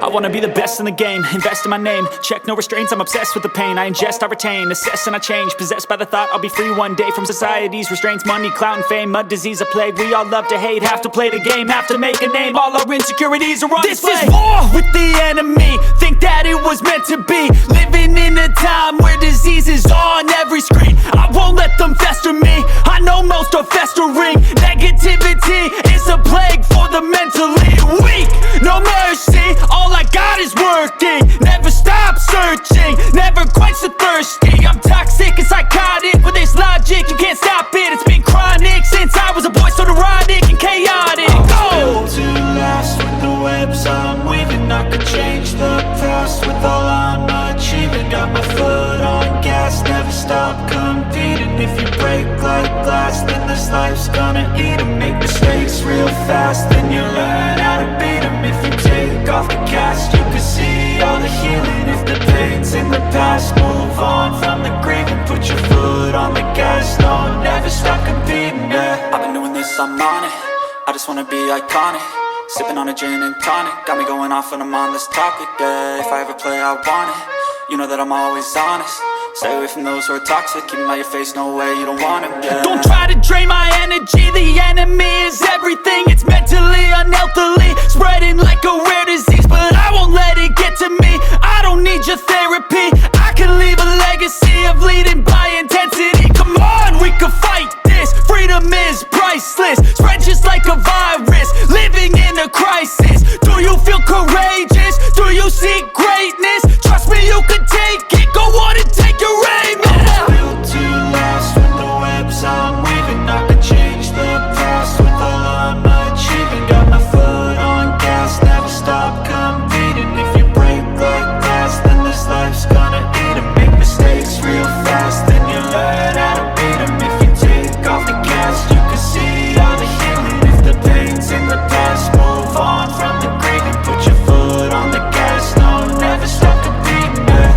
I wanna be the best in the game, invest in my name. Check no restraints, I'm obsessed with the pain. I ingest, I retain, assess and I change. Possessed by the thought I'll be free one day from society's restraints. Money, clout and fame, mud, disease, a plague. We all love to hate, have to play the game, have to make a name. All our insecurities are on display. This is war with the enemy, think that it was meant to be. Living in a time where disease is on every screen. I won't let them fester me, I know most are festering. Negativity is a plague for the mentally weak. No mercy, all I got is working. Never stop searching, never quench the thirsty. I'm toxic and psychotic, with this logic you can't stop it. It's been chronic since I was a boy, so neurotic and chaotic. Built to last with the webs I'm weaving. I could change the past with all I'm achieving. Got my foot on gas, never stop competing. If you break like glass, then this life's gonna eat 'em. Make mistakes real fast, then you learn how to beat 'em. If you take off the cast, you can see all the healing. If the pain's in the past, move on from the grave and put your foot on the gas. No, never stop competing, yeah. I've been doing this, I'm on it. I just wanna be iconic. Sipping on a gin and tonic, got me going off when I'm on this topic, yeah. If I ever play, I want it. You know that I'm always honest. Stay away from those who are toxic. Keep them out your face, no way, you don't want them, yeah. Don't try to drain my energy. The enemy is everything. It's mentally, unhealthily spreading like a rare disease, but I won't let it get to me. I don't need your therapy. I can leave a legacy of leading by intensity. Come on, we can fight this. Freedom is priceless, spread just like a virus. Living in a crisis. Do you feel courageous? Do you seek greatness? Trust me, you can take it. Go on and take your aim, yeah. Built to last with the webs I'm weaving. I could change the past with all I'm achieving. Got my foot on gas, never stop competing. If you break like glass, then this life's gonna eat 'em. Make mistakes real fast, then you learn how to beat 'em. If you take off the cast, you can see all the healing. If the pain's in the past, move on from the grave and put your foot on the gas. No, never stop competing, yeah.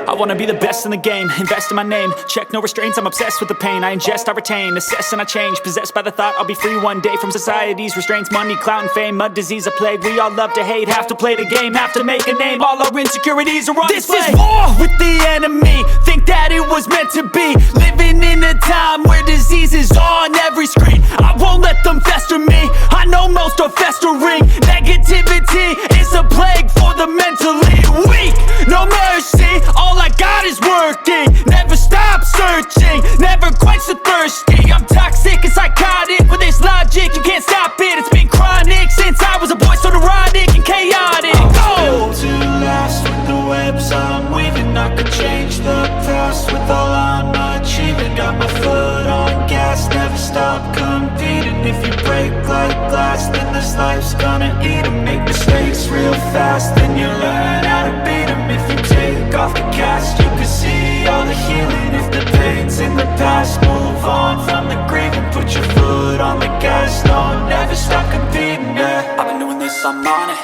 I wanna be the best in the game, invest in my name. Check no restraints, I'm obsessed with the pain. I ingest, I retain, assess and I change. Possessed by the thought I'll be free one day from society's restraints. Money, clout and fame, mud, disease, a plague. We all love to hate, have to play the game, have to make a name. All our insecurities are on display. This is war with the enemy, think that it was meant to be. Living in a time where disease is on every screen. I won't let them fester me, I know most are festering. Negativity is a plague for the mentally weak. No mercy, all I got is working. Never stop searching, never quench the thirsty. I'm toxic and psychotic, with this logic you can't stop it. It's been chronic since I was a boy, so neurotic and chaotic. Built to last with the webs I'm weaving. I could change the past with all I'm achieving. Got my foot on gas, never stop competing. If you break like glass, then this life's gonna eat 'em. Make mistakes real fast, then you learn how to beat 'em. If you take off the cast, you can see all the healing. If the pain's in the past, move on from the grave and put your foot on the gas. No, never stop competing, yeah. I've been doing this, I'm on it.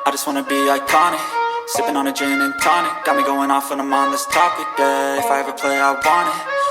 I just wanna be iconic. Sipping on a gin and tonic, got me going off when I'm on this topic, yeah. If I ever play, I want it.